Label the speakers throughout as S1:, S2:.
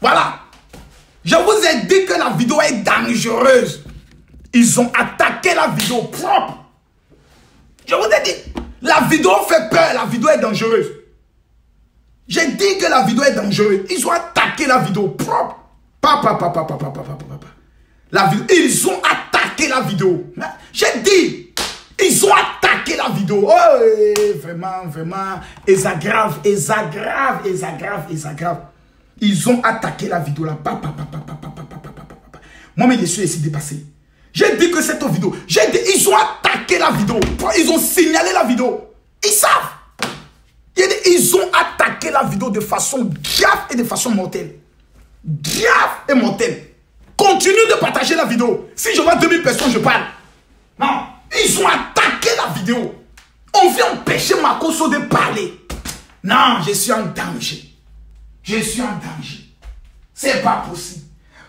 S1: Voilà. Je vous ai dit que la vidéo est dangereuse. Ils ont attaqué la vidéo propre. Je vous ai dit, la vidéo fait peur, la vidéo est dangereuse. J'ai dit que la vidéo est dangereuse. Ils ont attaqué la vidéo propre. Ils ont attaqué la vidéo. J'ai dit, ils ont attaqué la vidéo. Oh, vraiment, ils aggravent. Ils ont attaqué la vidéo là. Moi, mais je suis ici dépassé. J'ai dit que cette vidéo, j'ai dit, ils ont attaqué la vidéo. Ils ont signalé la vidéo. Ils savent. Ils ont attaqué la vidéo de façon grave et de façon mortelle. Grave et mortelle. Continue de partager la vidéo. Si je vois 2000 personnes, je parle. Non. Ils ont attaqué la vidéo. On vient empêcher Makosso de parler. Non, je suis en danger. Je suis en danger. C'est pas possible.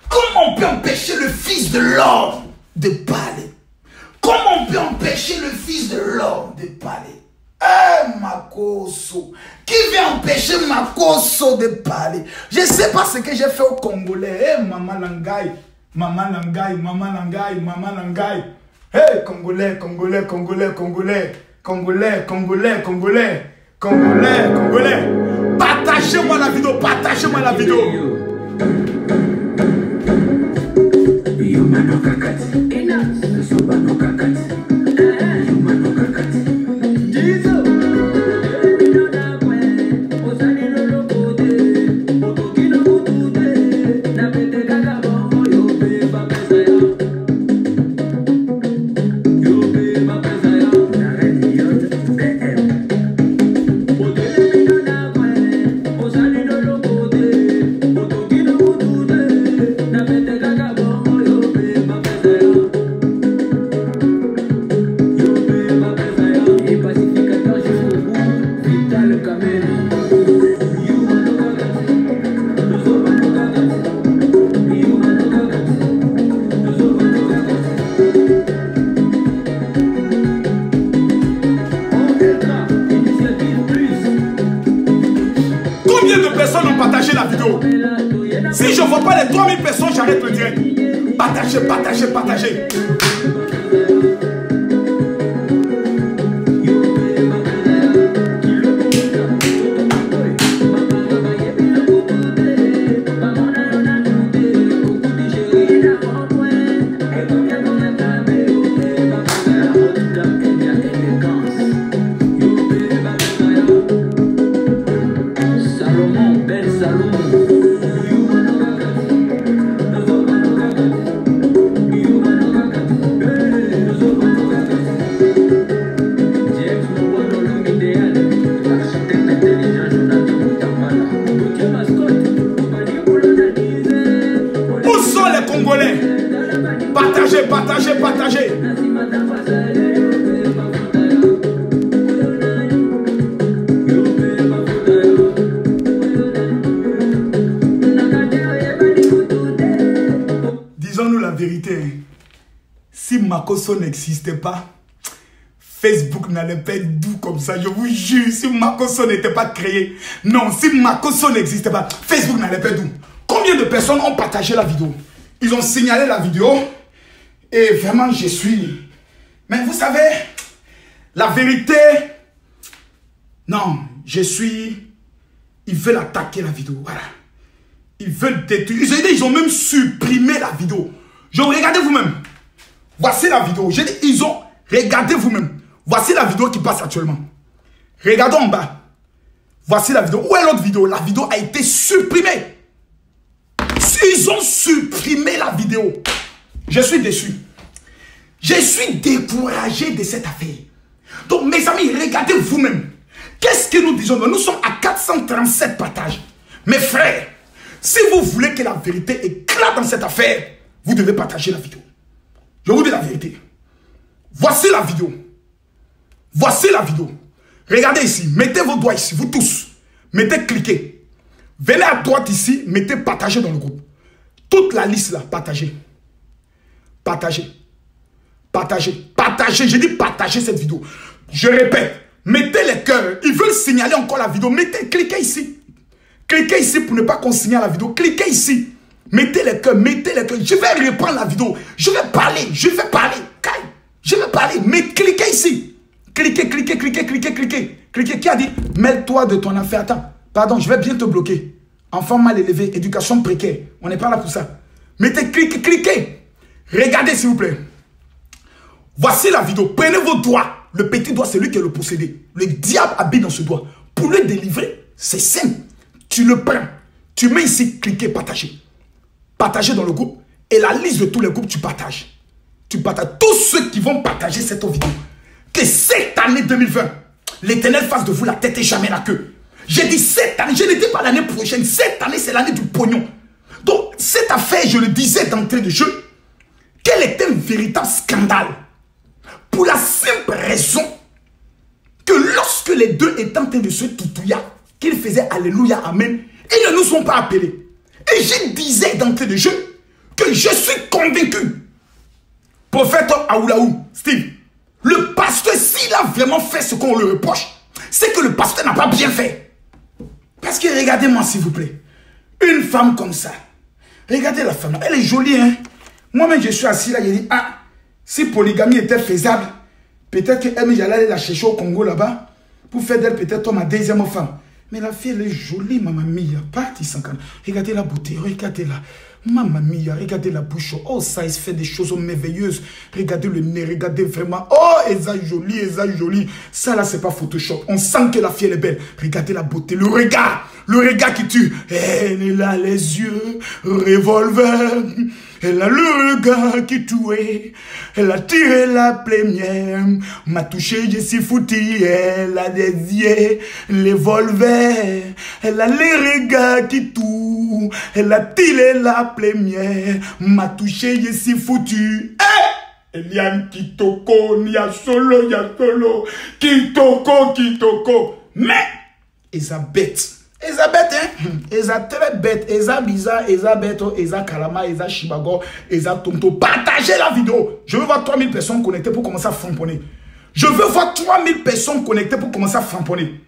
S1: Comment on peut empêcher le fils de l'homme de parler? Comment on peut empêcher le fils de l'homme de parler? Eh, Makosso. Qui vient empêcher Makosso de parler? Je ne sais pas ce que j'ai fait au Congolais. Eh, Maman Langai. Maman Langai, Maman Langai, Maman Langai. Eh, Congolais, Congolais, Congolais, Congolais. Congolais, Congolais, Congolais. Congolais, Congolais. Partagez-moi la vidéo, partagez-moi la vidéo. Si je ne vois pas les 3000 personnes, j'arrête le direct. Partagez, partagez, partagez. Partagez, partagez, partagez. Disons-nous la vérité. Si Makosso n'existait pas, Facebook n'allait pas être doux comme ça. Je vous jure, si Makosso n'était pas créé. Non, si Makosso n'existait pas, Facebook n'allait pas être doux. Combien de personnes ont partagé la vidéo? Ils ont signalé la vidéo. Et vraiment, je suis... Mais vous savez, la vérité... Non, je suis... Ils veulent attaquer la vidéo, voilà. Ils veulent détruire. Ils ont même supprimé la vidéo. Regardez vous-même. Voici la vidéo. J'ai dit, ils ont... Regardez vous-même. Voici la vidéo qui passe actuellement. Regardons en bas. Voici la vidéo. Où est l'autre vidéo? La vidéo a été supprimée. Ils ont supprimé la vidéo. Je suis déçu. Je suis découragé de cette affaire. Donc, mes amis, regardez vous-même. Qu'est-ce que nous disons? Nous sommes à 437 partages. Mes frères, si vous voulez que la vérité éclate dans cette affaire, vous devez partager la vidéo. Je vous dis la vérité. Voici la vidéo. Voici la vidéo. Regardez ici. Mettez vos doigts ici, vous tous. Mettez cliquez. Venez à droite ici, mettez partager dans le groupe. Toute la liste là, partagez. Partagez. Partagez. Partagez. J'ai dit partagez cette vidéo. Je répète. Mettez les cœurs. Ils veulent signaler encore la vidéo. Mettez, cliquez ici. Cliquez ici pour ne pas consigner à la vidéo. Cliquez ici. Mettez les cœurs, mettez les cœurs. Je vais reprendre la vidéo. Je vais parler, je vais parler. Je vais parler, mais cliquez ici. Cliquez, cliquez, cliquez, cliquez, cliquez. Cliquez. Qui a dit, mêle-toi de ton affaire. Attends, pardon, je vais bien te bloquer. Enfant mal élevé, éducation précaire. On n'est pas là pour ça. Mettez, cliquez, cliquez. Regardez s'il vous plaît. Voici la vidéo. Prenez vos doigts. Le petit doigt, c'est lui qui est le possédé. Le diable habite dans ce doigt. Pour le délivrer, c'est simple. Tu le prends. Tu mets ici, cliquez, partager. Partager dans le groupe. Et la liste de tous les groupes, tu partages. Tu partages. Tous ceux qui vont partager cette vidéo. Que cette année 2020, l'Éternel fasse de vous la tête et jamais la queue. J'ai dit cette année. Je ne dis pas l'année prochaine. Cette année, c'est l'année du pognon. Donc, cette affaire, je le disais d'entrée de jeu, qu'elle est un véritable scandale. Pour la simple raison que lorsque les deux étaient en train de se toutouiller, qu'ils faisaient Alléluia, Amen, ils ne nous sont pas appelés. Et je disais d'entrée de jeu que je suis convaincu, prophète Aoulaou, Steve, le pasteur, s'il a vraiment fait ce qu'on le reproche, c'est que le pasteur n'a pas bien fait. Parce que regardez-moi s'il vous plaît, une femme comme ça, regardez la femme, elle est jolie, hein. Moi-même je suis assis là, je dis, ah, si polygamie était faisable, peut-être qu'elle, j'allais aller la chercher au Congo là-bas, pour faire d'elle peut-être ma deuxième femme. Mais la fille, elle est jolie, maman mia. Parti sans calme. Regardez la beauté, regardez-la. Maman mia, regardez la bouche. Oh, ça, il se fait des choses merveilleuses. Regardez le nez, regardez vraiment. Oh, elle est jolie, elle est jolie. Ça, là, c'est pas Photoshop. On sent que la fille, elle est belle. Regardez la beauté, le regard qui tue. Elle a les yeux revolver. Elle a le regard qui tue. Elle a tiré la première. M'a touché, je suis foutu. Elle a des yeux revolver. Elle a les regards qui tuent. Elle a tiré la première. M'a touché, je suis foutu. Il y a un kitoko, il y a solo, kitoko. Mais, Elisabeth, hein? Eza très bête, Eza bizarre, Eza bête, Eza kalama, Eza shibago, Eza tonto. Partagez la vidéo. Je veux voir 3000 personnes connectées pour commencer à framponner. Je veux voir 3000 personnes connectées pour commencer à framponner.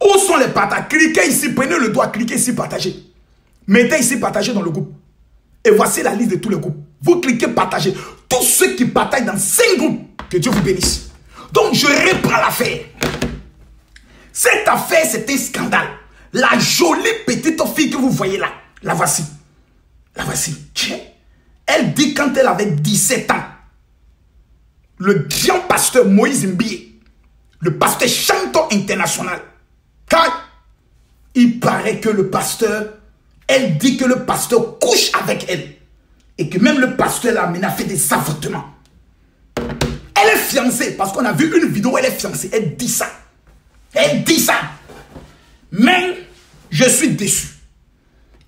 S1: Où sont les partages? Cliquez ici, prenez le doigt, cliquez ici, partagez. Mettez ici, partagez dans le groupe. Et voici la liste de tous les groupes. Vous cliquez, partagez. Tous ceux qui partagent dans 5 groupes, que Dieu vous bénisse. Donc, je reprends l'affaire. Cette affaire, c'est un scandale. La jolie petite fille que vous voyez là, la voici. La voici. Tiens. Elle dit quand elle avait 17 ans, le grand pasteur Moïse Mbie, le pasteur chanteur international, quand il paraît que le pasteur, elle dit que le pasteur couche avec elle. Et que même le pasteur l'a amené à faire des avortements. Elle est fiancée, parce qu'on a vu une vidéo où elle est fiancée. Elle dit ça. Elle dit ça. Mais je suis déçu.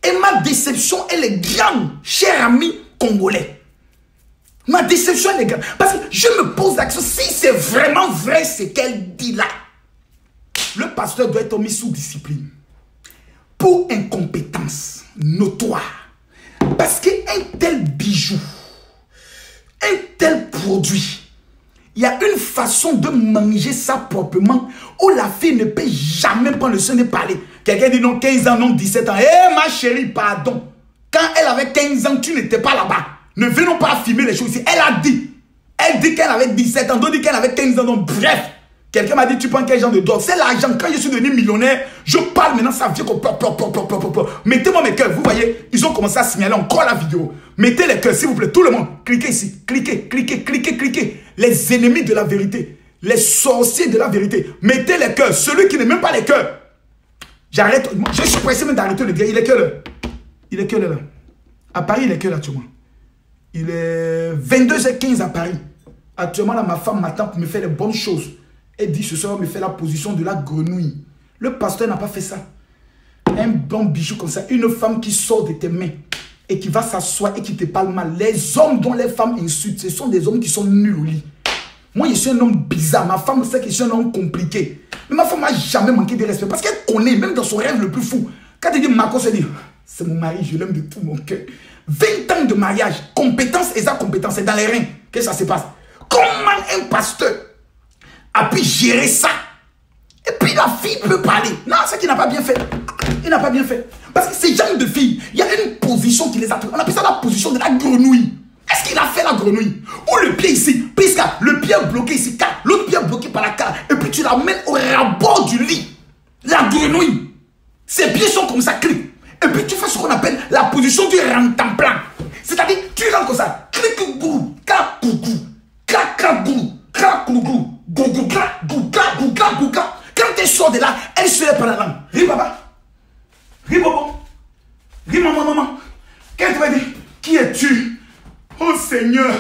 S1: Et ma déception, elle est grande, cher ami congolais. Ma déception, elle est grande. Parce que je me pose la question, si c'est vraiment vrai ce qu'elle dit là, le pasteur doit être mis sous discipline. Pour incompétence notoire. Parce qu'un tel bijou, un tel produit, il y a une façon de manger ça proprement où la fille ne peut jamais prendre le soin de parler. Quelqu'un dit non, 15 ans, non, 17 ans. Eh ma chérie, pardon. Quand elle avait 15 ans, tu n'étais pas là-bas. Ne venons pas filmer les choses ici. Elle a dit. Elle dit qu'elle avait 17 ans, d'autres dit qu'elle avait 15 ans. Donc bref, quelqu'un m'a dit tu prends quel genre de drogue? C'est l'argent. Quand je suis devenu millionnaire, je parle maintenant, ça vient comme... Mettez-moi mes cœurs. Vous voyez, ils ont commencé à signaler encore la vidéo. Mettez les cœurs, s'il vous plaît, tout le monde. Cliquez ici. Cliquez, cliquez, cliquez, cliquez. Les ennemis de la vérité. Les sorciers de la vérité. Mettez les cœurs. Celui qui n'est même pas les cœurs. J'arrête. Je suis pressé même d'arrêter de dire. Il est quelle heure? Il est quelle heure là? À Paris, il est quelle heure actuellement? Il est 22h15 à Paris. Actuellement, là, ma femme m'attend pour me faire les bonnes choses. Elle dit ce soir, me fait la position de la grenouille. Le pasteur n'a pas fait ça. Un bon bijou comme ça. Une femme qui sort de tes mains et qui va s'asseoir et qui te parle mal. Les hommes dont les femmes insultent, ce sont des hommes qui sont nuls au lit. Moi, je suis un homme bizarre. Ma femme sait que je suis un homme compliqué. Mais ma femme n'a jamais manqué de respect. Parce qu'elle connaît, même dans son rêve le plus fou. Quand elle dit Marco, elle dit c'est mon mari, je l'aime de tout mon cœur. 20 ans de mariage, compétence et sa compétence, c'est dans les reins que ça se passe. Comment un pasteur a pu gérer ça? Et puis la fille peut parler. Non, c'est qu'il n'a pas bien fait. Il n'a pas bien fait. Parce que ces gens de filles, il y a une position qui les a... On appelle ça la position de la grenouille. Est-ce qu'il a fait la grenouille? Ou le pied ici, puisque le pied est bloqué ici, l'autre pied est bloqué par la cale, et puis tu l'amènes au rabord du lit. La grenouille. Ses pieds sont comme ça, clic. Et puis tu fais ce qu'on appelle la position du rentemplant. C'est-à-dire, tu rentres comme ça, clic, gou, clac, gou, gou, clac, clac, gou, clac, gou, gou, gou, gou, clac, gou, clac, gou, clac, gou, clac. Quand tu sors de là, elle se lève par la langue. Ris, papa. Ris, bobo. Ris, maman. Qu'elle te va dire? Qui es-tu? Oh Seigneur,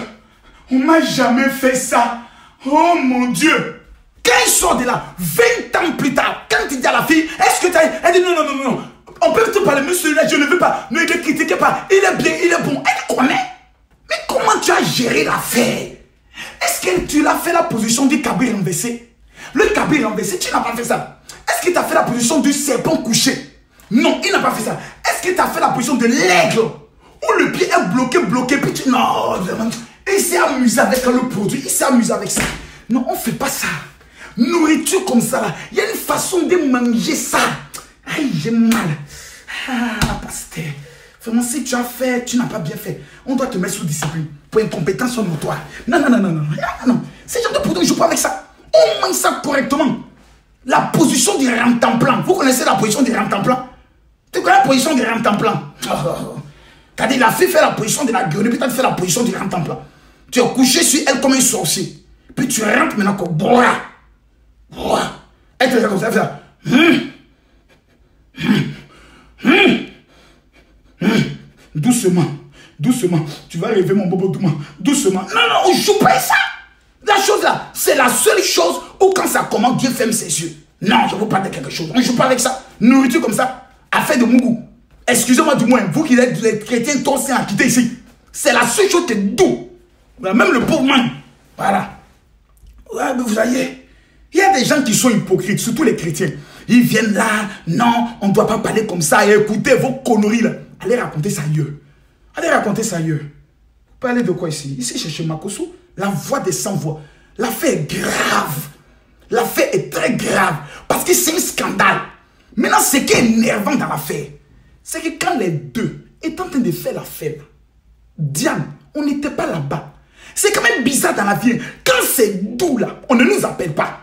S1: on ne m'a jamais fait ça. Oh mon Dieu. Quand il sort de là, 20 ans plus tard, quand il dit à la fille, est-ce que tu as... Elle dit non. On peut te parler, mais celui-là, je ne veux pas. Ne le critiquez pas. Il est bien, il est bon. Elle connaît. Mais comment tu as géré l'affaire? Est-ce que tu l'as fait la position du cabri renversé? Le cabri renversé, tu n'as pas fait ça. Est-ce que tu as fait la position du serpent couché? Non, il n'a pas fait ça. Est-ce que tu as fait la position de l'aigle? Où le pied est bloqué, puis tu... Non, vraiment. Il s'est amusé avec le produit, il s'est amusé avec ça. Non, on ne fait pas ça. Nourriture comme ça, là. Il y a une façon de manger ça. Aïe, j'ai mal. Ah, pasteur. Vraiment, si tu as fait, tu n'as pas bien fait. On doit te mettre sous discipline. Pour incompétence notoire. Non. Ces gens de produits ne jouent pas avec ça. On mange ça correctement. La position du rentemplant. Vous connaissez la position du rentemplant? Tu connais la position du rentemplant? C'est-à-dire, la fille fait la position de la grenouille, puis tu fais la position du rentemplant. Tu es couché sur elle comme un sorcier. Puis tu rentres maintenant comme bois. Elle te fait comme ça, elle fait ça. Doucement. Tu vas rêver mon bobo doucement. Non, on joue pas ça. La chose là, c'est la seule chose où quand ça commence, Dieu ferme ses yeux. Non, je vous parle de quelque chose. On ne joue pas avec ça. Nourriture comme ça, affaire de mougou. Excusez-moi du moins, vous qui êtes les chrétiens torsés à quitter ici. C'est la seule chose qui est doux. Même le pauvre man. Voilà. Ouais, mais vous voyez, il y a des gens qui sont hypocrites, surtout les chrétiens. Ils viennent là, non, on ne doit pas parler comme ça. Et écoutez vos conneries là. Allez raconter ça ailleurs. Vous parlez de quoi ici? Ici, chez Makosu, la voix des sans-voix. L'affaire est grave. L'affaire est très grave. Parce que c'est un scandale. Maintenant, ce qui est énervant dans l'affaire, c'est que quand les deux étaient en train de faire l'affaire, Diane, on n'était pas là-bas. C'est quand même bizarre dans la vie. Quand c'est doux là, on ne nous appelle pas.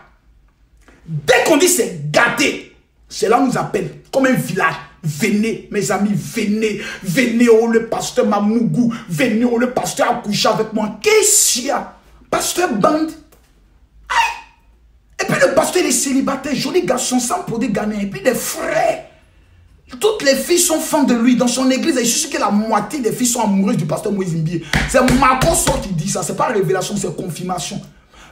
S1: Dès qu'on dit c'est gâté, c'est là on nous appelle comme un village. Venez, mes amis, venez, oh le pasteur Mamougou, venez, oh le pasteur a couché avec moi. Qu'est-ce qu'il y a? Pasteur Bande. Et puis le pasteur est célibataire, joli garçon, sans pour des Ghanéens. Et puis des frères. Toutes les filles sont fans de lui dans son église. Et je suis sûr que la moitié des filles sont amoureuses du pasteur Moïse Mbié. C'est Makoso qui dit ça. C'est pas révélation, c'est confirmation.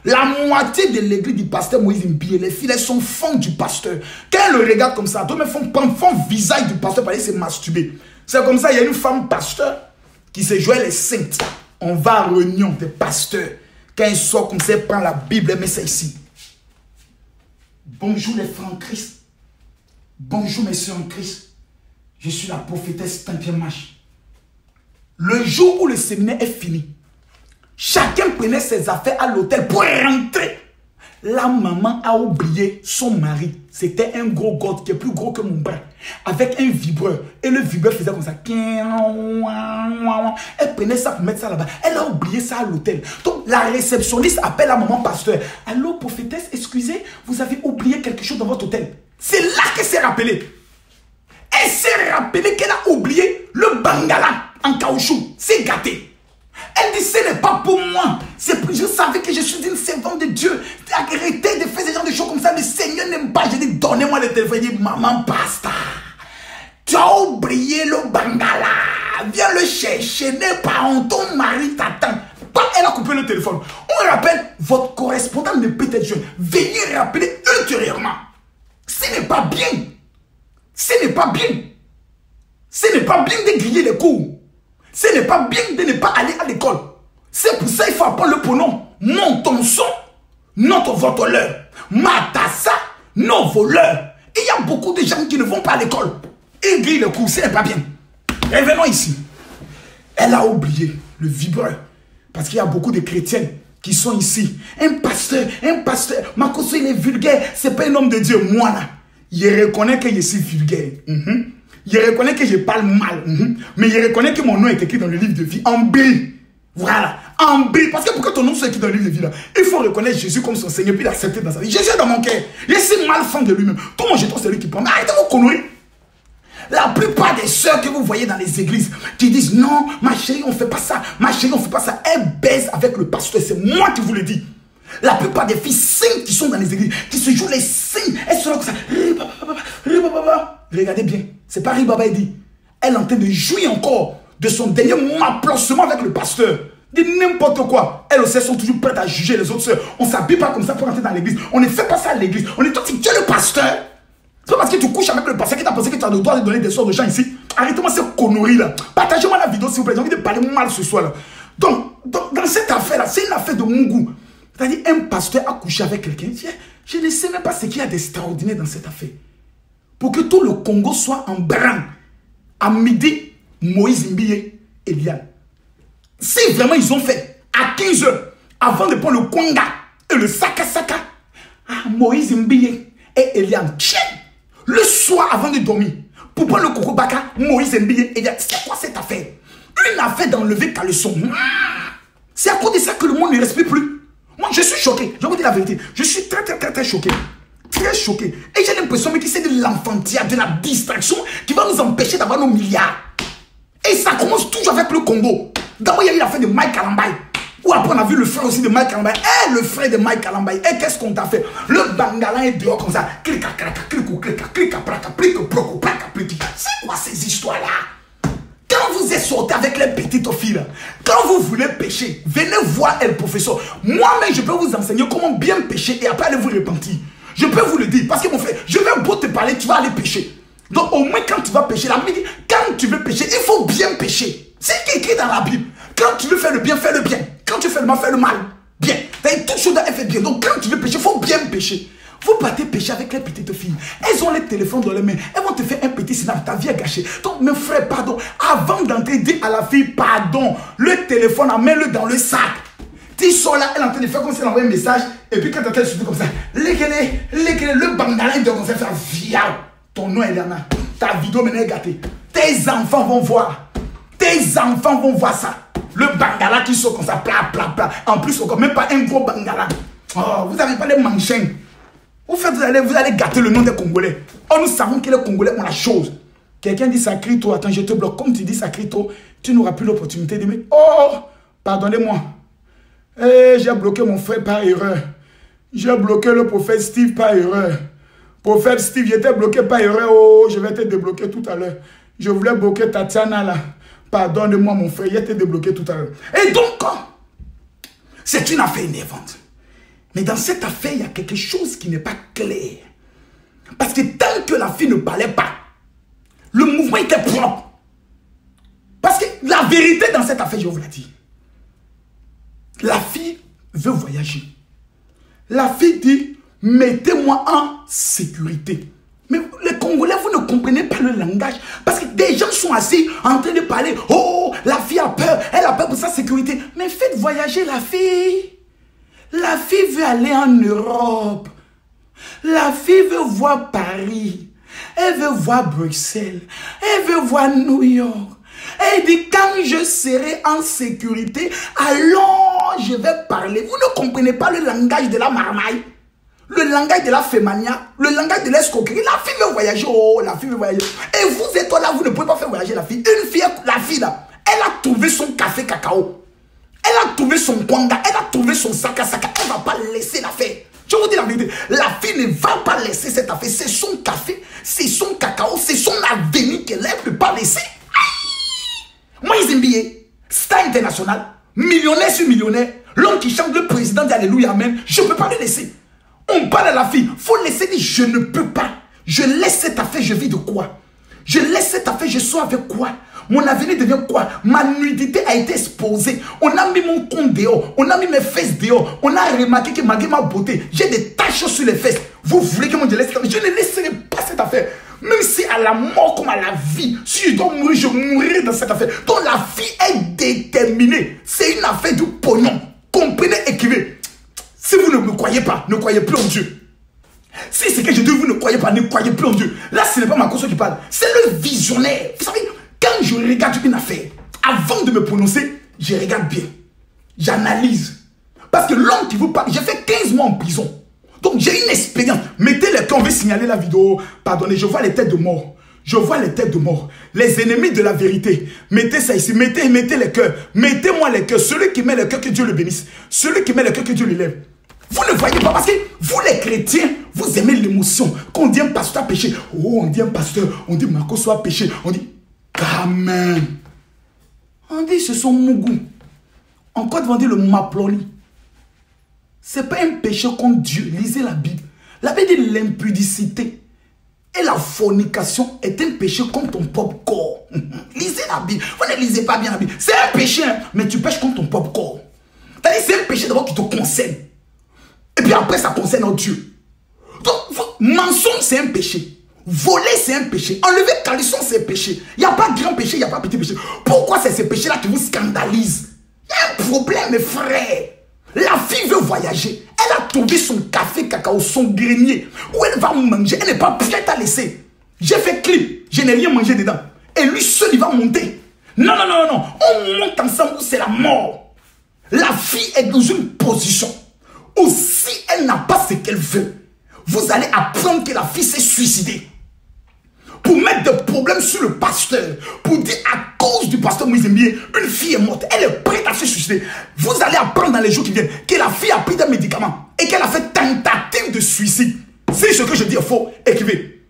S1: La moitié de l'église du pasteur Moïse Mbié, les filles, elles sont fans du pasteur. Quand elles le regardent comme ça, d'autres font visage du pasteur parce qu'ils se masturber. C'est comme ça, il y a une femme pasteur qui se jouait les saintes. On va à réunion des pasteurs. Quand elle sort comme ça, elle prend la Bible, elle met ça ici. Bonjour les frères en Christ. Bonjour mes soeurs en Christ. Je suis la prophétesse Tantiemache. Le jour où le séminaire est fini, chacun prenait ses affaires à l'hôtel pour rentrer. La maman a oublié son mari. C'était un gros god qui est plus gros que mon bras. Avec un vibreur. Et le vibreur faisait comme ça. Elle prenait ça pour mettre ça là-bas. Elle a oublié ça à l'hôtel. Donc la réceptionniste appelle la maman pasteur. Allô prophétesse, excusez, vous avez oublié quelque chose dans votre hôtel. C'est là qu'elle s'est rappelée. Elle s'est rappelée qu'elle a oublié le bangala en caoutchouc. C'est gâté. Elle dit, ce n'est pas pour moi. Je savais que je suis une servante de Dieu. Arrêtez de faire ce genre de choses comme ça. Le Seigneur n'aime pas. Je dis, donnez-moi le téléphone. Je dis, maman, pasta. Tu as oublié le bangala. Viens le chercher. N'aie pas honte. Ton mari t'attend. Elle a coupé le téléphone. On rappelle, votre correspondant ne peut être jeune. Veuillez rappeler ultérieurement. Ce n'est pas bien. Ce n'est pas bien. Ce n'est pas bien de griller les cours. Ce n'est pas bien de ne pas aller à l'école. C'est pour ça qu'il faut apprendre le pronom. Mon ton son, notre voleur. Matassa, nos voleurs. Et il y a beaucoup de gens qui ne vont pas à l'école. Ils grillent les cours, ce n'est pas bien. Revenons ici. Elle a oublié le vibreur. Parce qu'il y a beaucoup de chrétiennes qui sont ici. Un pasteur. Makoso, il est vulgaire. C'est pas un homme de Dieu. Moi, là, il reconnaît que je suis vulgaire. Il reconnaît que je parle mal. Mais il reconnaît que mon nom est écrit dans le livre de vie. En brille. Voilà. En brille. Parce que pour que ton nom soit écrit dans le livre de vie, là, il faut reconnaître Jésus comme son Seigneur puis l'accepter dans sa vie. Jésus est dans mon cœur. Je suis mal fan de lui-même. Tout mon jeton, c'est lui qui prend. Mais arrêtez vos conneries. La plupart des sœurs que vous voyez dans les églises qui disent non, ma chérie, on ne fait pas ça. Ma chérie, on ne fait pas ça. Elles baisent avec le pasteur. C'est moi qui vous le dis. La plupart des filles saintes qui sont dans les églises, qui se jouent les signes, elles sont là comme ça. Regardez bien. C'est pas Ribaba, elle dit. Elle est en train de jouir encore de son dernier applaudissement avec le pasteur. Dit n'importe quoi. Elles aussi sont toujours prêtes à juger les autres sœurs. On ne s'habille pas comme ça pour entrer dans l'église. On ne fait pas ça à l'église. On est tous dit, tu es le pasteur. C'est pas parce que tu couches avec le pasteur que tu as pensé que tu as le droit de donner des sorts aux gens ici. Arrêtez-moi ces conneries là. Partagez-moi la vidéo s'il vous plaît. J'ai envie de parler mal ce soir là. Donc, dans cette affaire là, c'est une affaire de mon goût. C'est-à-dire, un pasteur a couché avec quelqu'un. Je ne sais même pas ce qu'il y a d'extraordinaire dans cette affaire. Pour que tout le Congo soit en branle. À midi, Moïse Mbiye et Liane. Si vraiment ils ont fait à 15 h, avant de prendre le Kwanga et le Saka, Moïse Mbiye et Eliane, le soir avant de dormir, pour prendre le Kokobaka, Moïse Mbiye et Eliane. C'est quoi cette affaire? Une affaire d'enlever caleçon. C'est à cause de ça que le monde ne respire plus. Moi, je suis choqué. Je vais vous dire la vérité. Je suis très choqué. Très choqué. Et j'ai l'impression que c'est de l'enfantillage, de la distraction qui va nous empêcher d'avoir nos milliards. Et ça commence toujours avec le Congo. D'abord, il y a eu l'affaire de Mike Kalambay. Ou après, on a vu le frère aussi de Mike Kalambay. Et le frère de Mike Kalambay. Et qu'est-ce qu'on t'a fait? Le Bangalan est dehors comme ça. Clica, claca, clico, clica, clica, praca, plico, proco, praca, plica. C'est quoi ces histoires-là? Quand vous êtes sorti avec les petites filles, là, quand vous voulez pêcher, venez voir le professeur. Moi-même, je peux vous enseigner comment bien pêcher et après aller vous repentir. Je peux vous le dire. Parce que mon frère, je vais beau te parler, tu vas aller pêcher. Donc au moins quand tu vas pêcher, la Bible dit, quand tu veux pêcher, il faut bien pêcher. C'est écrit dans la Bible. Quand tu veux faire le bien, fais le bien. Quand tu fais le mal, fais le mal. Bien. Toute chose elle fait bien. Donc quand tu veux pêcher, il faut bien pêcher. Vous partez pêcher avec les petites filles. Elles ont les téléphones dans les mains. Elles vont te faire un petit snap. Ta vie est gâchée. Donc mes frères, pardon. Avant d'entrer, dis à la fille, pardon. Le téléphone, mets-le dans le sac. Tu sors là, elle est en train de faire comme si elle envoie un message. Et puis quand tu entends comme ça, le bangalin de comme ça, faire via. Ton nom est là. Ta vidéo maintenant est gâtée. Tes enfants vont voir. Tes enfants vont voir ça. Le bangala qui sort comme ça, plat. En plus, encore même pas un gros bangala. Oh, vous n'avez pas les manchins. Vous allez gâter le nom des Congolais. Oh, nous savons que les Congolais ont la chose. Quelqu'un dit ça crie toi, attends, je te bloque. Comme tu dis ça crie toi, tu n'auras plus l'opportunité de me dire, oh, pardonnez-moi. J'ai bloqué mon frère par erreur. J'ai bloqué le prophète Steve par erreur. Prophète Steve, j'étais bloqué par erreur. Oh, je vais te débloquer tout à l'heure. Je voulais bloquer Tatiana là. Pardonne-moi mon frère, il était débloqué tout à l'heure. Et donc, c'est une affaire énervante. Mais dans cette affaire, il y a quelque chose qui n'est pas clair. Parce que tant que la fille ne parlait pas, le mouvement était propre. Parce que la vérité dans cette affaire, je vous l'ai dit. La fille veut voyager. La fille dit, mettez-moi en sécurité. Mais les Congolais, vous ne comprenez pas le langage. Parce que des gens sont assis en train de parler. Oh, la fille a peur. Elle a peur pour sa sécurité. Mais faites voyager la fille. La fille veut aller en Europe. La fille veut voir Paris. Elle veut voir Bruxelles. Elle veut voir New York. Elle dit, quand je serai en sécurité, alors je vais parler. Vous ne comprenez pas le langage de la marmaille. Le langage de la fémania, le langage de l'escroquerie. La fille veut voyager. Oh, la fille veut voyager. Et vous êtes là, vous ne pouvez pas faire voyager la fille. Une fille, la fille là, elle a trouvé son café cacao. Elle a trouvé son kwanga. Elle a trouvé son saka. Elle ne va pas laisser la faire. Je vous dis la vérité. La fille ne va pas laisser cette affaire. C'est son café, c'est son cacao, c'est son avenir qu'elle ne peut pas laisser. Moïse Mbiye, star international, millionnaire sur millionnaire, l'homme qui chante le président d'Alléluia Amen. Je ne peux pas le laisser. On parle à la fille, il faut laisser dire je ne peux pas. Je laisse cette affaire, je vis de quoi? Je laisse cette affaire, je sors avec quoi? Mon avenir devient quoi? Ma nudité a été exposée. On a mis mon compte dehors, on a mis mes fesses dehors. On a remarqué que malgré ma beauté, j'ai des taches sur les fesses. Vous voulez que moi je laisse cette affaire? Je ne laisserai pas cette affaire. Même si à la mort comme à la vie, si je dois mourir, je mourrai dans cette affaire. Donc la fille est déterminée. C'est une affaire du pognon. Comprenez, écrivez. croyez pas, ne croyez plus en Dieu. Si c'est que je dis, vous ne croyez pas, ne croyez plus en Dieu. Là, ce n'est pas Makosso qui parle, c'est le visionnaire. Vous savez, quand je regarde une affaire, avant de me prononcer, je regarde bien. J'analyse. Parce que l'homme qui vous parle, j'ai fait 15 mois en prison. Donc j'ai une expérience. Mettez les cœurs, on veut signaler la vidéo. Pardonnez, je vois les têtes de mort. Je vois les têtes de mort. Les ennemis de la vérité. Mettez ça ici. Mettez les cœurs. Mettez-moi les cœurs. Celui qui met le cœur, que Dieu le bénisse. Celui qui met le cœur, que Dieu l'élève. Vous ne voyez pas parce que vous les chrétiens, vous aimez l'émotion. Quand on dit un pasteur a péché, oh on dit un pasteur, on dit Makosso a péché, on dit quand même. On dit ce sont Mougou. En Côte d'Ivoire on dit le Maploli. Ce n'est pas un péché contre Dieu. Lisez la Bible. La Bible dit l'impudicité et la fornication est un péché contre ton propre corps. Lisez la Bible. Vous ne lisez pas bien la Bible. C'est un péché, hein, mais tu pêches contre ton propre corps. C'est un péché d'abord qui te concerne. Et puis après, ça concerne Dieu. Donc, mensonge, c'est un péché. Voler, c'est un péché. Enlever caleçon, c'est un péché. Il n'y a pas grand péché, il n'y a pas petit péché. Pourquoi c'est ces péchés-là qui vous scandalisent? Il y a un problème, mes frères. La fille veut voyager. Elle a trouvé son café cacao, son grenier. Où elle va manger. Elle n'est pas prête à laisser. J'ai fait clip. Je n'ai rien mangé dedans. Et lui seul, il va monter. Non, non, non, non. On monte ensemble où c'est la mort. La fille est dans une position où si elle n'a pas ce qu'elle veut, vous allez apprendre que la fille s'est suicidée. Pour mettre des problèmes sur le pasteur. Pour dire à cause du pasteur Moïse Mbie, une fille est morte. Elle est prête à se suicider. Vous allez apprendre dans les jours qui viennent que la fille a pris des médicaments et qu'elle a fait tentative de suicide. Si ce que je dis est faux, écrivez.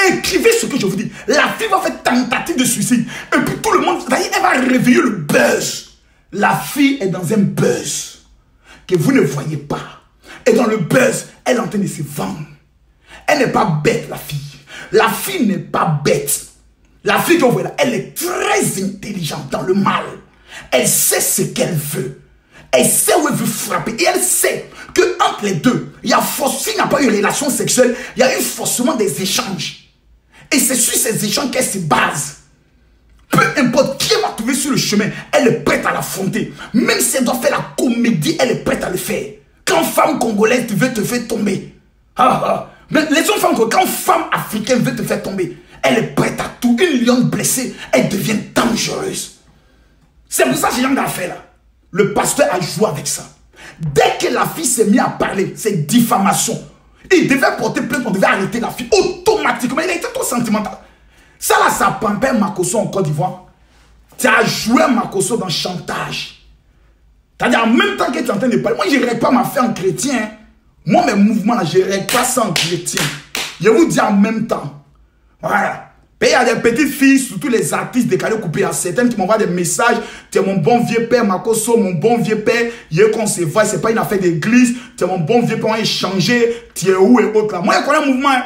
S1: Écrivez ce que je vous dis. La fille va faire tentative de suicide. Et puis tout le monde, elle va réveiller le buzz. La fille est dans un buzz que vous ne voyez pas. Et dans le buzz, elle est en train de se vendre. Elle n'est pas bête, la fille. La fille n'est pas bête. La fille que vous voyez là, elle est très intelligente dans le mal. Elle sait ce qu'elle veut. Elle sait où elle veut frapper. Et elle sait qu'entre les deux, il y a s'il n'y a pas eu relation sexuelle, il y a eu forcément des échanges. Et c'est sur ces échanges qu'elle se base. Peu importe qui va trouver sur le chemin, elle est prête à l'affronter. Même si elle doit faire la comédie, elle est prête à le faire. Quand femme congolaise veut te faire tomber. Mais les autres femmes, quand femme africaine veut te faire tomber, elle est prête à tout. Une lionne blessée, elle devient dangereuse. C'est pour ça que ce genre d'affaires là. Le pasteur a joué avec ça. Dès que la fille s'est mise à parler, c'est diffamation. Il devait porter plainte, on devait arrêter la fille automatiquement. Il a été trop sentimental. Ça là, ça pampait Makosso en Côte d'Ivoire. Tu as joué Makosso dans chantage. C'est-à-dire en même temps que tu es en train de parler. Moi, je ne règle pas ma foi en chrétien. Moi, mes mouvements là, je ne règle pas ça en chrétien. Je vous dis en même temps. Voilà. Il y a des petites filles, surtout les artistes décalés coupés. Il y a certaines qui m'envoient des messages. Tu es mon bon vieux père, Makosso, mon bon vieux père. Il qu'on se voit, ce n'est pas une affaire d'église. Tu es mon bon vieux père, on a échangé. Tu es où et autres là. Moi, je connais un mouvement. Hein.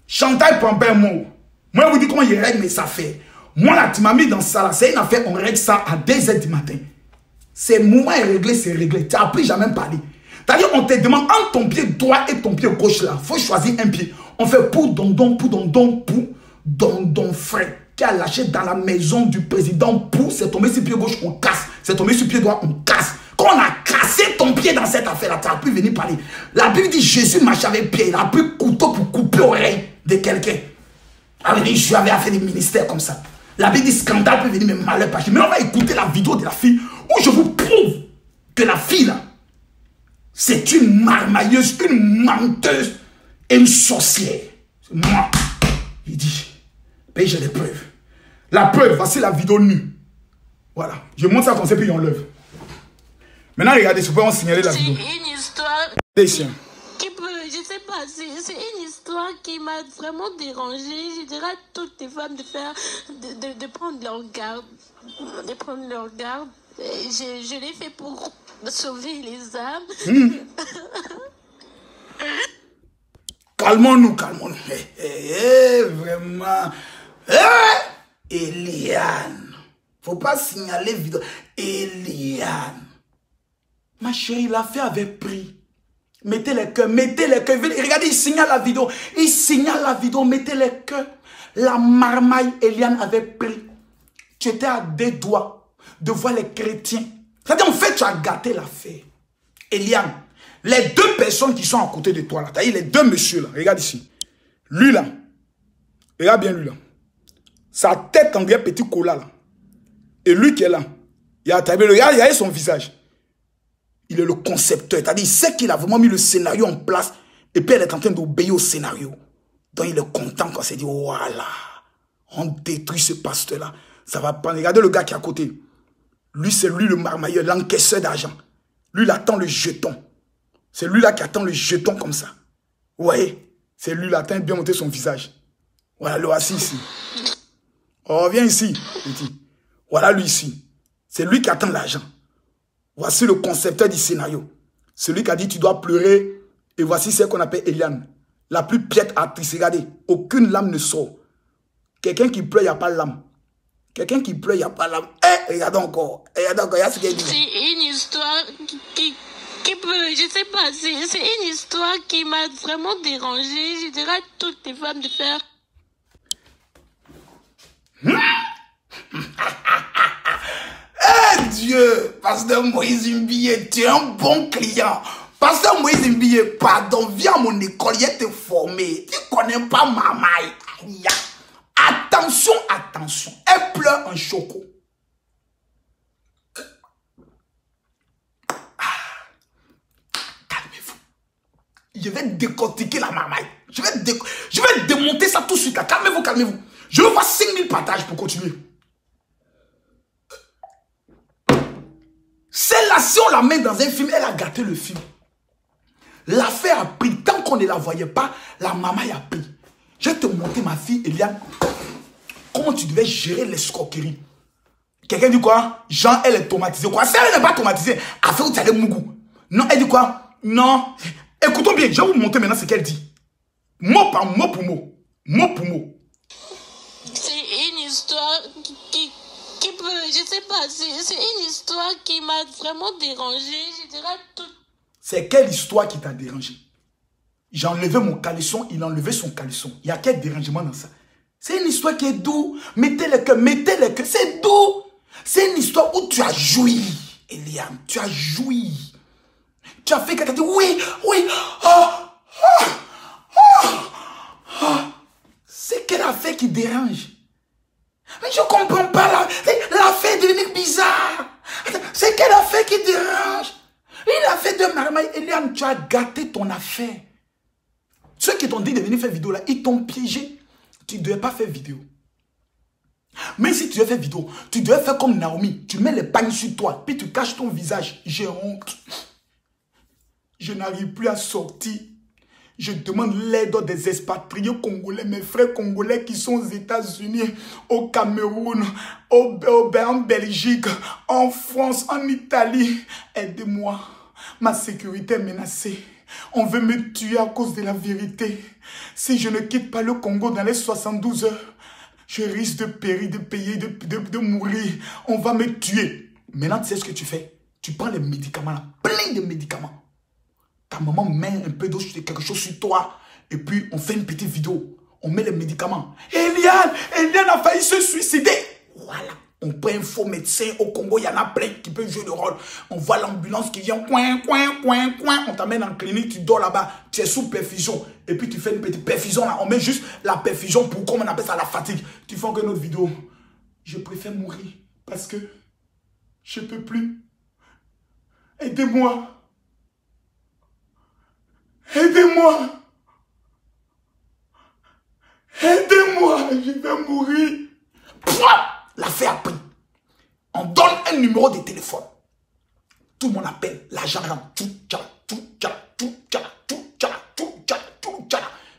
S1: Chantal prend pas un mot. Moi, je vous dis comment je règle mes affaires. Moi, là, tu m'as mis dans ça là. C'est une affaire, on règle ça à 2 h du matin. C'est mouvement est réglé, c'est réglé. Tu n'as appris jamais parler. C'est-à-dire, on te demande entre ton pied droit et ton pied gauche là. Il faut choisir un pied. On fait pour dondon, frère, qui a lâché dans la maison du président pour, c'est tombé sur pied gauche, on casse. C'est tombé sur pied droit, on casse. Quand on a cassé ton pied dans cette affaire là, tu n'as plus venir parler. La Bible dit Jésus marchait avec pied, il a pris couteau pour couper l'oreille de quelqu'un. Il dit, je avais fait des ministères comme ça. La Bible dit scandale peut venir, mais malheur pas. Mais on va écouter la vidéo de la fille où je vous prouve que la fille là, c'est une marmailleuse, une menteuse et une sorcière. C'est moi. Il dit, mais j'ai des preuves. La preuve, voici la vidéo nue. Voilà. Je montre ça comme ça, puis on l'œuvre. Maintenant, regardez, je peux en signaler la vidéo.
S2: C'est une histoire qui peut, je sais pas, c'est une histoire qui m'a vraiment dérangée. Je dirais à toutes les femmes de faire, de prendre leur garde. De prendre leur garde. Je l'ai fait pour sauver les âmes.
S1: Calmons-nous, calmons-nous. Vraiment. Eliane. Faut pas signaler vidéo. Eliane. Ma chérie, l'affaire avait pris. Mettez les cœurs, mettez les cœurs. Regardez, il signale la vidéo. Il signale la vidéo, mettez les cœurs. La marmaille, Eliane avait pris. Tu étais à 2 doigts de voir les chrétiens. C'est-à-dire, en fait, tu as gâté l'affaire. Eliane, Les deux personnes qui sont à côté de toi, là, t'as dit les deux messieurs, là, regarde ici. Lui, là, regarde bien lui, là. Sa tête, en dirait petit cola, là. Et lui qui est là, regardez son visage. Il est le concepteur. C'est-à-dire, il sait qu'il a vraiment mis le scénario en place. Et puis, elle est en train d'obéir au scénario. Donc, il est content quand il s'est dit, voilà, on détruit ce pasteur-là. Ça va pas. Regardez le gars qui est à côté. Lui, c'est lui le marmailleur, l'encaisseur d'argent. Lui, il attend le jeton. C'est lui là qui attend le jeton comme ça. Ouais, c'est lui là. Attends, bien monter son visage. Voilà, le assis ici. Oh, viens ici. Voilà lui ici. C'est lui qui attend l'argent. Voici le concepteur du scénario. Celui qui a dit tu dois pleurer. Et voici celle qu'on appelle Eliane. La plus piètre actrice. Regardez, aucune lame ne sort. Quelqu'un qui pleure, il n'y a pas de lame. Quelqu'un qui pleure, il n'y a pas de lame. Eh, regarde encore. Regarde encore, il y a ce qu'elle dit.
S2: C'est une histoire qui peut, je sais pas, c'est une histoire qui m'a vraiment dérangée. Je dirais à toutes les femmes de faire.
S1: Eh Dieu, Pasteur Moïse Mbiye, tu es un bon client. Pasteur Moïse Mbiye, pardon, viens à mon école, il te formé. Tu ne connais pas Mamaï. Attention, attention. Elle pleure un choco. Calmez-vous. Je vais décortiquer la Mamaï. Je vais démonter ça tout de suite. Calmez-vous, calmez-vous. Je veux voir 5000 partages pour continuer. Celle-là, si on la met dans un film, elle a gâté le film. L'affaire a pris. Tant qu'on ne la voyait pas, la maman a pris. Je vais te montrer, ma fille, Eliane, comment tu devais gérer l'escroquerie. Quelqu'un dit quoi? Jean, elle est traumatisée. Quoi? Si elle n'est pas traumatisée, affaire où tu allais mougou. Non, elle dit quoi? Non. Écoutons bien, je vais vous montrer maintenant ce qu'elle dit. Mot par mot pour mot. Mot pour mot.
S2: C'est une histoire qui peut, je sais pas, c'est une histoire qui m'a vraiment dérangée. Je dirais tout.
S1: C'est quelle histoire qui t'a dérangé? J'ai enlevé mon caleçon, il a enlevé son caleçon. Il y a quel dérangement dans ça? C'est une histoire qui est douce. Mettez le cœur, c'est doux. C'est une histoire où tu as joui, Eliane. Tu as joui. Tu as fait que tu as dit oui, oui. C'est quelle affaire qui dérange? Mais je ne comprends pas. L'affaire est devenue bizarre. C'est quelle affaire qui dérange? Une affaire de marmaille. Eliane, tu as gâté ton affaire. Ceux qui t'ont dit de venir faire vidéo là, ils t'ont piégé. Tu ne devais pas faire vidéo. Même si tu devais faire vidéo, tu devais faire comme Naomi. Tu mets les pagnes sur toi, puis tu caches ton visage. J'ai honte. Je n'arrive plus à sortir. Je demande l'aide des expatriés congolais, mes frères congolais qui sont aux États-Unis, au Cameroun, en Belgique, en France, en Italie. Aidez-moi. Ma sécurité est menacée. On veut me tuer à cause de la vérité. Si je ne quitte pas le Congo dans les 72 heures, je risque de périr, de payer, de mourir. On va me tuer. Maintenant, tu sais ce que tu fais? Tu prends les médicaments là, plein de médicaments. Ta maman met un peu d'eau, quelque chose sur toi. Et puis, on fait une petite vidéo. On met les médicaments. Eliane a failli se suicider. Voilà. On prend un faux médecin au Congo, il y en a plein qui peuvent jouer le rôle. On voit l'ambulance qui vient, coin. On t'amène en clinique, tu dors là-bas, tu es sous perfusion. Et puis tu fais une petite perfusion là. On met juste la perfusion pour, comme on appelle ça, la fatigue. Tu fais encore une autre vidéo. Je préfère mourir parce que je ne peux plus. Aidez-moi. Aidez-moi. Aidez-moi, je vais mourir. L'affaire a pris. On donne un numéro de téléphone. Tout le monde appelle. L'argent rentre.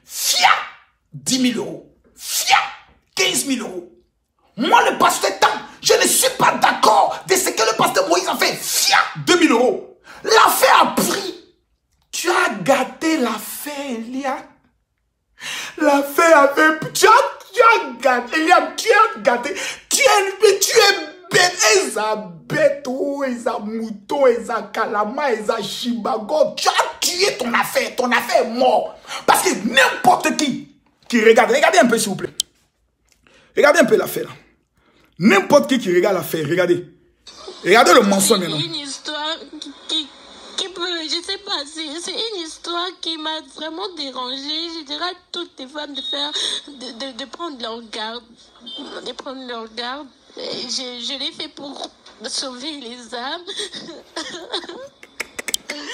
S1: Fia 10 000 euros. Fia 15 000 euros. Moi, le pasteur Tam, je ne suis pas d'accord de ce que le pasteur Moïse a fait. Fia 2 000 euros. L'affaire a pris. Tu as gâté l'affaire, Eliane. L'affaire avait... Tu as gâté, Eliane, tu as gâté. Tu es bête. Eza bête, oh, eza mouton, eza kalama, eza chibago. Tu as tué ton affaire est mort. Parce que n'importe qui regarde, regardez un peu s'il vous plaît. Regardez un peu l'affaire. N'importe qui regarde l'affaire, regardez. Regardez le mensonge maintenant.
S2: Une histoire qui peut, je sais pas, c'est une histoire qui m'a vraiment dérangée. Je dirais à toutes les femmes de prendre leur garde. De prendre leur garde. Et je l'ai fait pour sauver les âmes. Je l'ai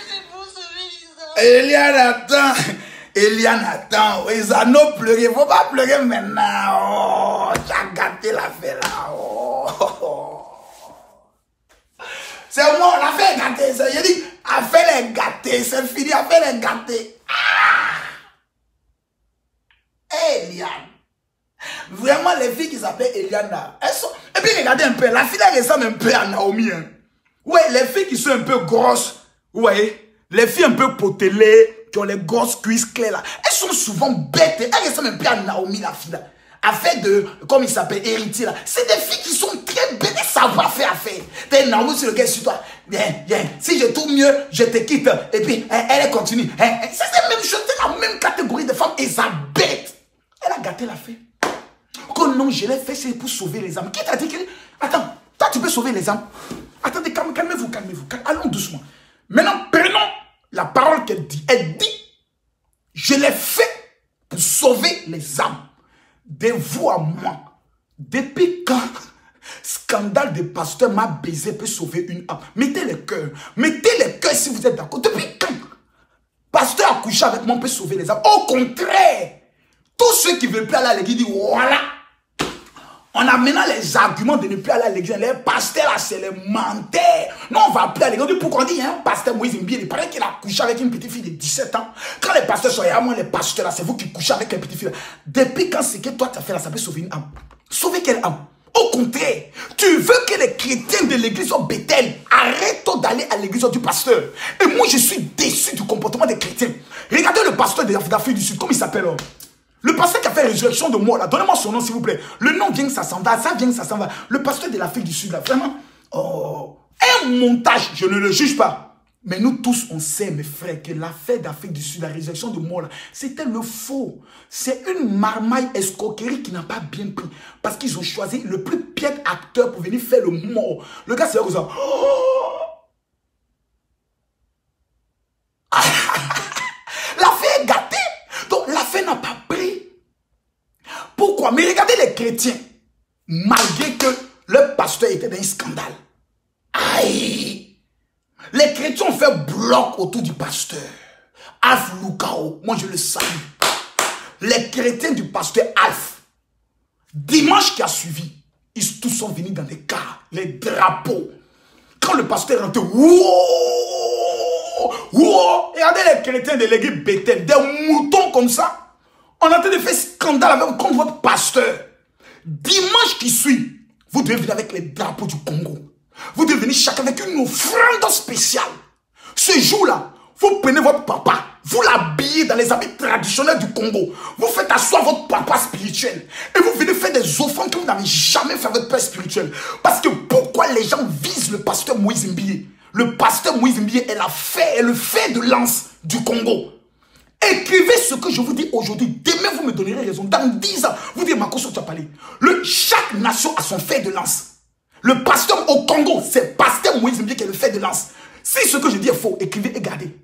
S2: fait pour sauver les âmes.
S1: Eliane, attends. Ezano pleurer. Faut pas pleurer maintenant. Oh, tu as gâté l'affaire là. Oh. C'est moi, l'affaire est gâtée. J'ai dit, affaire est gâtée. C'est fini, affaire est gâtée. Eliane. Vraiment, les filles qui s'appellent Eliane, elles sont... Et puis, regardez un peu. La fille, elle ressemble un peu à Naomi. Hein. Ouais, les filles qui sont un peu grosses. Vous voyez, les filles un peu potelées, qui ont les grosses cuisses claires là. Elles sont souvent bêtes. Elles ressemblent un peu à Naomi, la fille là. Affaire de, comme il s'appelle, héritier là. C'est des filles qui sont très bêtes et savoir faire affaire. T'es Naomi sur lequel sur toi. Viens. Si je trouve mieux, je te quitte. Et puis, elle continue. C'est la même chose. C'est la même catégorie de femmes. Et ça bête. Elle a gâté l'affaire. Oh non, je l'ai fait, c'est pour sauver les âmes. Qui t'a dit que... Attends, toi tu peux sauver les âmes. Attendez, calmez-vous. Allons doucement. Maintenant, prenons la parole qu'elle dit. Elle dit, je l'ai fait pour sauver les âmes. De vous à moi. Depuis quand scandale de pasteur m'a baisé peut sauver une âme? Mettez les cœurs. Mettez les cœurs si vous êtes d'accord. Depuis quand pasteur a couché avec moi peut sauver les âmes? Au contraire, tous ceux qui ne veulent plus aller à l'église disent, voilà. En amenant les arguments de ne plus aller à l'église, les pasteurs là, c'est les menteurs. Non, on va plus à l'église. Pourquoi on dit, il y a un pasteur Moïse Mbie, il paraît qu'il a couché avec une petite fille de 17 ans. Quand les pasteurs sont là, moi, les pasteurs là, c'est vous qui couchez avec une petite fille là. Depuis quand c'est que toi, tu as fait là, ça peut sauver une âme? Sauver quelle âme? Au contraire, tu veux que les chrétiens de l'église soient Bethel. Arrête-toi d'aller à l'église du pasteur. Et moi, je suis déçu du comportement des chrétiens. Regardez le pasteur d'Afrique du Sud, comment il s'appelle? Le pasteur qui a fait résurrection de mort, là, donnez-moi son nom s'il vous plaît. Le nom vient que ça s'en va, ça vient que ça s'en va. Le pasteur de l'Afrique du Sud, là, vraiment, un montage, je ne le juge pas. Mais nous tous, on sait, mes frères, que l'affaire d'Afrique du Sud, la résurrection de mort, là, c'était le faux. C'est une marmaille escroquerie qui n'a pas bien pris. Parce qu'ils ont choisi le plus piètre acteur pour venir faire le mort. Le gars, c'est là comme ça. L'affaire est gâtée. Donc, l'affaire n'a pas pris. Pourquoi? Mais regardez les chrétiens. Malgré que le pasteur était dans un scandale. Aïe! Les chrétiens ont fait bloc autour du pasteur. Alf Lukao, moi je le salue. Les chrétiens du pasteur Alf, dimanche qui a suivi, ils tous sont venus dans des cars, les drapeaux. Quand le pasteur est rentré, regardez les chrétiens de l'église Bethel, des moutons comme ça. On a en train de faire scandale avec contre votre pasteur. Dimanche qui suit, vous devez venir avec les drapeaux du Congo. Vous devez venir chacun avec une offrande spéciale. Ce jour-là, vous prenez votre papa, vous l'habillez dans les habits traditionnels du Congo. Vous faites asseoir votre papa spirituel. Et vous venez faire des offrandes que vous n'avez jamais fait à votre père spirituel. Parce que pourquoi les gens visent le pasteur Moïse Mbie? Le pasteur Moïse Mbie est le fer de lance du Congo. Écrivez ce que je vous dis aujourd'hui. Demain, vous me donnerez raison. Dans 10 ans, vous dites, Makoso, tu as parlé. Chaque nation a son fer de lance. Le pasteur au Congo, c'est pasteur Moïse Mbie qui est le fer de lance. Si ce que je dis est faux, écrivez et gardez.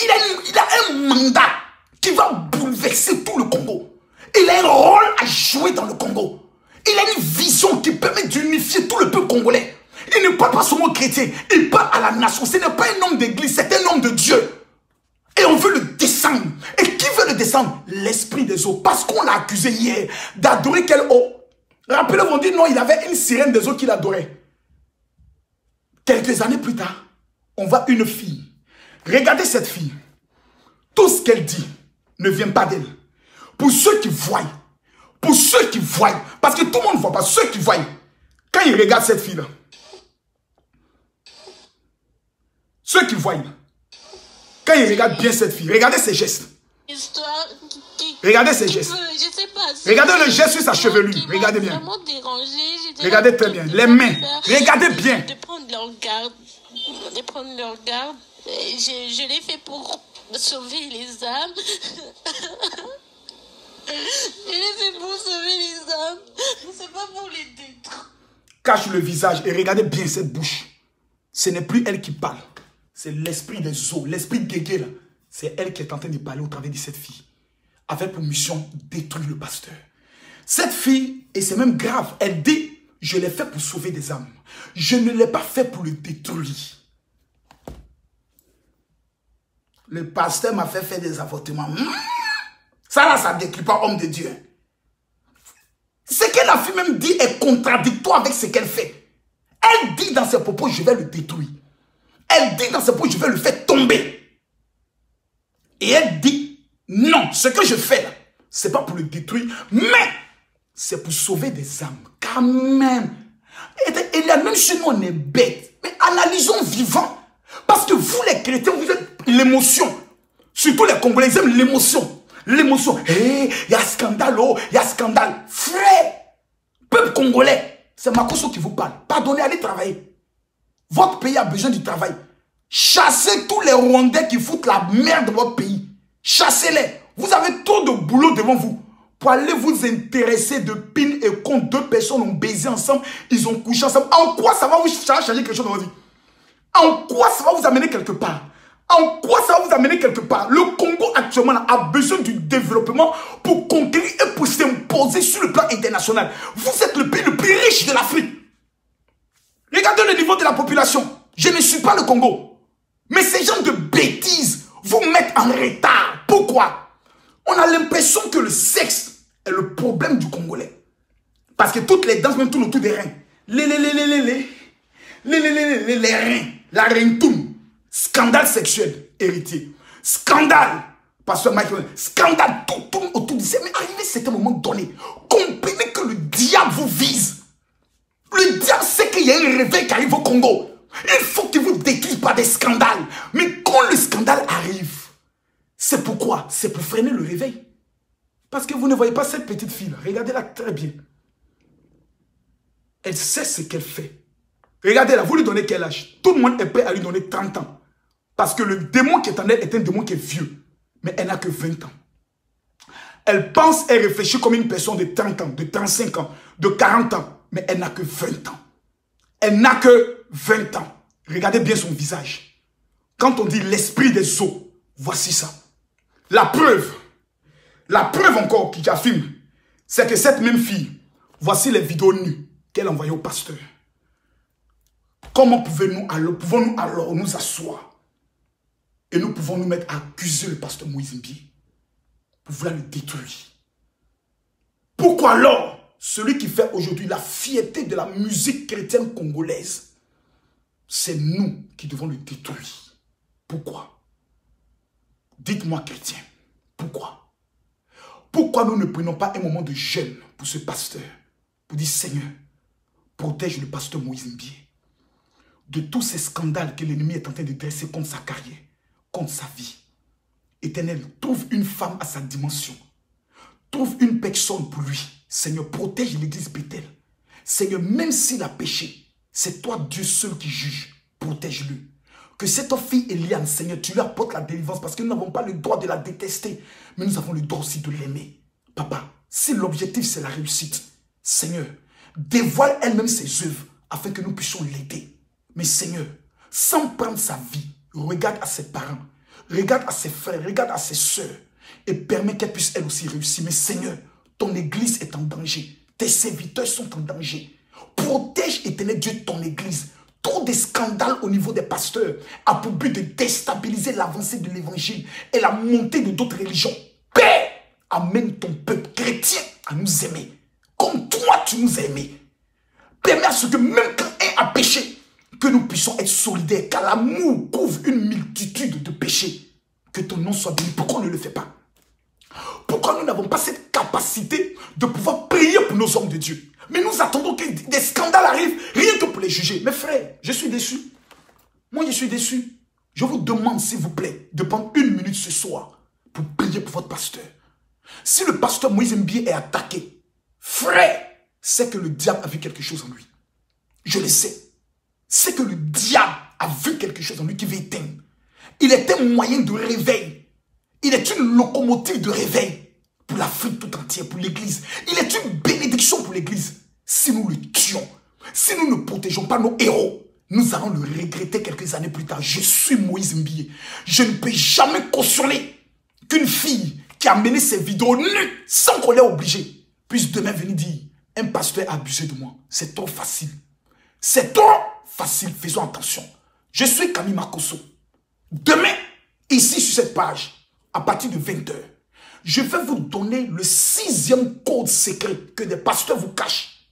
S1: Il a un mandat qui va bouleverser tout le Congo. Il a un rôle à jouer dans le Congo. Il a une vision qui permet d'unifier tout le peuple congolais. Il ne parle pas seulement chrétien, il parle à la nation. Ce n'est pas un homme d'église, c'est un homme de Dieu. Et on veut le descendre. Et qui veut le descendre? L'esprit des eaux. Parce qu'on l'a accusé hier d'adorer quelle eau? Rappelez-vous, on dit non, il avait une sirène des eaux qu'il adorait. Quelques années plus tard, on voit une fille. Regardez cette fille. Tout ce qu'elle dit ne vient pas d'elle. Pour ceux qui voient, parce que tout le monde ne voit pas, ceux qui voient, quand ils regardent cette fille-là, ceux qui voient, quand ils regardent bien cette fille, regardez ses gestes. Regardez ses gestes. Regardez le geste sur sa chevelure. Regardez bien. Regardez très bien. Les mains. Regardez bien.
S2: De prendre leur garde. Je l'ai fait pour sauver les âmes. Je l'ai fait pour sauver les âmes. C'est pas pour les détruire.
S1: Cache le visage et regardez bien cette bouche. Ce n'est plus elle qui parle. C'est l'esprit des eaux, l'esprit de Guégué là. C'est elle qui est en train de parler au travers de cette fille. Avec pour mission détruire le pasteur. Cette fille, et c'est même grave, elle dit, je l'ai fait pour sauver des âmes. Je ne l'ai pas fait pour le détruire. Le pasteur m'a fait faire des avortements. Ça là, ça ne décrit pas homme de Dieu. Ce que la fille même dit est contradictoire avec ce qu'elle fait. Elle dit dans ses propos, je vais le détruire. Elle dit dans ses propos, je vais le faire tomber. Et elle dit, non, ce que je fais là, ce n'est pas pour le détruire, mais c'est pour sauver des âmes. Quand même. Et là, même si nous on est bêtes, mais analysons vivant. Parce que vous les chrétiens, vous êtes l'émotion. Surtout les Congolais, ils aiment l'émotion. L'émotion. Hé, il y a scandale, oh, il y a scandale. Frère, peuple congolais, c'est Makosso qui vous parle. Pardonnez, allez travailler. Votre pays a besoin du travail. Chassez tous les Rwandais qui foutent la merde de votre pays. Chassez-les. Vous avez trop de boulot devant vous. Pour aller vous intéresser de pin et compte. Deux personnes ont baisé ensemble. Ils ont couché ensemble. En quoi ça va vous changer quelque chose dans votre vie? En quoi ça va vous amener quelque part? En quoi ça va vous amener quelque part? Le Congo actuellement a besoin du développement pour conquérir et pour s'imposer sur le plan international. Vous êtes le pays le plus riche de l'Afrique. Regardez le niveau de la population. Je ne suis pas le Congo. Mais ces gens de bêtises vous mettent en retard. Pourquoi? On a l'impression que le sexe est le problème du Congolais. Parce que toutes les danses, même tournent autour des reins. Les reins. La rentoum. Scandale sexuel héritier. Scandale. Pasteur Michael. Scandale. Tout tourne autour de ça. Mais arrivé à un moment donné, comprenez que le diable vous vise. Le diable sait qu'il y a un réveil qui arrive au Congo. Il faut qu'il vous détruise par des scandales. Mais quand le scandale arrive, c'est pourquoi? C'est pour freiner le réveil. Parce que vous ne voyez pas cette petite fille-là. Regardez-la très bien. Elle sait ce qu'elle fait. Regardez-la, vous lui donnez quel âge? Tout le monde est prêt à lui donner 30 ans. Parce que le démon qui est en elle est un démon qui est vieux. Mais elle n'a que 20 ans. Elle pense et réfléchit comme une personne de 30 ans, de 35 ans, de 40 ans. Mais elle n'a que 20 ans. Elle n'a que 20 ans. Regardez bien son visage. Quand on dit l'esprit des eaux, voici ça. La preuve encore qui affirme, c'est que cette même fille, voici les vidéos nues qu'elle a envoyées au pasteur. Comment pouvons-nous alors nous asseoir et nous pouvons nous mettre à accuser le pasteur Moïse Mbié pour vouloir le détruire? Pourquoi alors celui qui fait aujourd'hui la fierté de la musique chrétienne congolaise, c'est nous qui devons le détruire? Pourquoi? Dites-moi, chrétien, pourquoi? Pourquoi nous ne prenons pas un moment de jeûne pour ce pasteur, pour dire, Seigneur, protège le pasteur Moïse Mbié de tous ces scandales que l'ennemi est en train de dresser contre sa carrière, contre sa vie. Éternel, trouve une femme à sa dimension. Trouve une personne pour lui. Seigneur, protège l'église Bethel. Seigneur, même s'il a péché, c'est toi Dieu seul qui juge. Protège-le. Que cette fille Eliane, Seigneur, tu lui apportes la délivrance parce que nous n'avons pas le droit de la détester, mais nous avons le droit aussi de l'aimer. Papa, si l'objectif c'est la réussite, Seigneur, dévoile elle-même ses œuvres afin que nous puissions l'aider. Mais Seigneur, sans prendre sa vie, regarde à ses parents, regarde à ses frères, regarde à ses soeurs et permets qu'elle puisse elle aussi réussir. Mais Seigneur, ton église est en danger. Tes serviteurs sont en danger. Protège, éternel Dieu, ton église. Trop de scandales au niveau des pasteurs a pour but de déstabiliser l'avancée de l'évangile et la montée de d'autres religions. Père, amène ton peuple chrétien à nous aimer comme toi tu nous as aimés. Permets à ce que même quand un a péché, que nous puissions être solidaires, car l'amour couvre une multitude de péchés. Que ton nom soit béni. Pourquoi on ne le fait pas? Pourquoi nous n'avons pas cette capacité de pouvoir prier pour nos hommes de Dieu? Mais nous attendons que des scandales arrivent, rien que pour les juger. Mes frères, je suis déçu. Moi, je suis déçu. Je vous demande, s'il vous plaît, de prendre 1 minute ce soir pour prier pour votre pasteur. Si le pasteur Moïse Mbié est attaqué, frère, c'est que le diable a vu quelque chose en lui. Je le sais. C'est que le diable a vu quelque chose en lui qui veut éteindre. Il est un moyen de réveil. Il est une locomotive de réveil pour l'Afrique tout entière, pour l'église. Il est une bénédiction pour l'église. Si nous le tuons, si nous ne protégeons pas nos héros, nous allons le regretter quelques années plus tard. Je suis Moïse Mbié. Je ne peux jamais cautionner qu'une fille qui a mené ses vidéos nues sans qu'on l'ait obligée puisse demain venir dire un pasteur a abusé de moi. C'est trop facile. C'est trop facile. Faisons attention. Je suis Camille Makosso. Demain, ici sur cette page, à partir de 20h, je vais vous donner le 6e code secret que des pasteurs vous cachent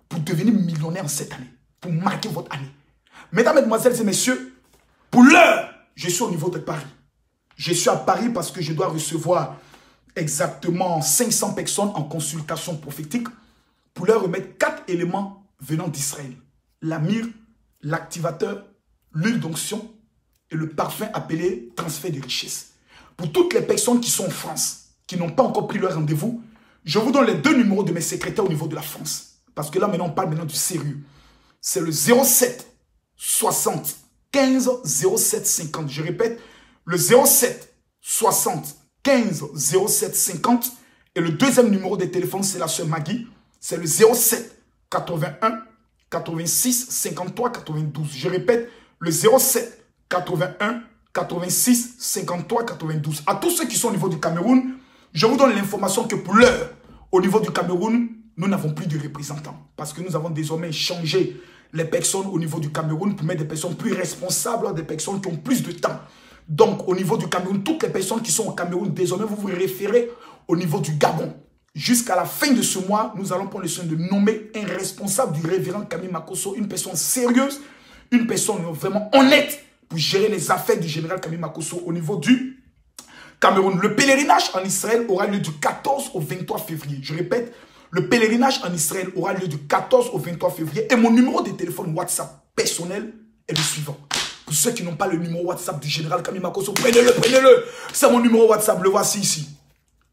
S1: pour devenir millionnaire en cette année, pour marquer votre année. Mesdames, mesdemoiselles et messieurs, pour l'heure, je suis au niveau de Paris. Je suis à Paris parce que je dois recevoir exactement 500 personnes en consultation prophétique pour leur remettre 4 éléments venant d'Israël. La myrrhe, l'activateur, l'huile d'onction et le parfum appelé transfert de richesse. Pour toutes les personnes qui sont en France, qui n'ont pas encore pris leur rendez-vous, je vous donne les 2 numéros de mes secrétaires au niveau de la France. Parce que là, maintenant, on parle maintenant du sérieux. C'est le 07 60 15 07 50. Je répète, le 07 60 15 07 50. Et le 2e numéro de téléphone, c'est la sœur Maggie. C'est le 07 81 86 53 92. Je répète, le 07 81 86 53 92. À tous ceux qui sont au niveau du Cameroun, je vous donne l'information que pour l'heure, au niveau du Cameroun, nous n'avons plus de représentants. Parce que nous avons désormais changé les personnes au niveau du Cameroun pour mettre des personnes plus responsables, des personnes qui ont plus de temps. Donc, au niveau du Cameroun, toutes les personnes qui sont au Cameroun, désormais, vous vous référez au niveau du Gabon. Jusqu'à la fin de ce mois, nous allons prendre le soin de nommer un responsable du révérend Camille Makosso, une personne sérieuse, une personne vraiment honnête pour gérer les affaires du général Camille Makosso au niveau du Cameroun. Le pèlerinage en Israël aura lieu du 14 au 23 février. Je répète, le pèlerinage en Israël aura lieu du 14 au 23 février. Et mon numéro de téléphone WhatsApp personnel est le suivant. Pour ceux qui n'ont pas le numéro WhatsApp du général Camille Makosso, prenez-le, prenez-le. C'est mon numéro WhatsApp, le voici ici.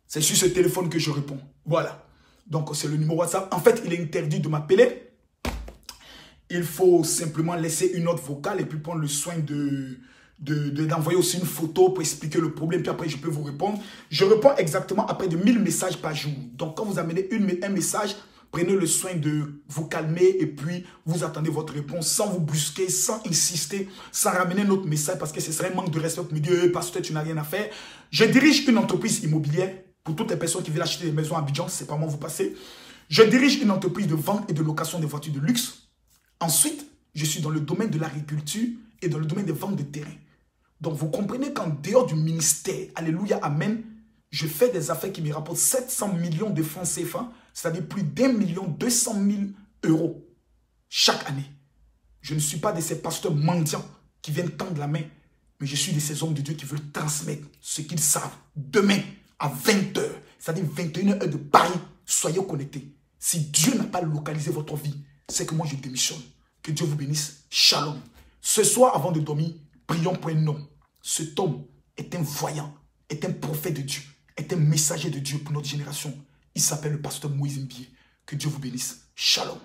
S1: C'est sur ce téléphone que je réponds. Voilà. Donc, c'est le numéro WhatsApp. En fait, il est interdit de m'appeler. Il faut simplement laisser une note vocale et puis prendre le soin d'envoyer aussi une photo pour expliquer le problème. Puis après, je peux vous répondre. Je réponds exactement après de 1000 messages par jour. Donc, quand vous amenez un message, prenez le soin de vous calmer et puis vous attendez votre réponse sans vous brusquer, sans insister, sans ramener notre message parce que ce serait un manque de respect pour me dire hey, pasteur, tu n'as rien à faire. Je dirige une entreprise immobilière pour toutes les personnes qui veulent acheter des maisons à Abidjan, c'est pas moi vous passez. Je dirige une entreprise de vente et de location de voitures de luxe. Ensuite, je suis dans le domaine de l'agriculture et dans le domaine des ventes de terrain. Donc, vous comprenez qu'en dehors du ministère, alléluia, amen, je fais des affaires qui me rapportent 700 millions de francs CFA, c'est-à-dire plus d'1 200 000 € chaque année. Je ne suis pas de ces pasteurs mendiants qui viennent tendre la main, mais je suis de ces hommes de Dieu qui veulent transmettre ce qu'ils savent. Demain, à 20h, c'est-à-dire 21h de Paris, soyez connectés. Si Dieu n'a pas localisé votre vie, c'est que moi je démissionne. Que Dieu vous bénisse. Shalom. Ce soir, avant de dormir, prions pour un homme. Cet homme est un voyant, est un prophète de Dieu, est un messager de Dieu pour notre génération. Il s'appelle le pasteur Moïse Mbié. Que Dieu vous bénisse. Shalom.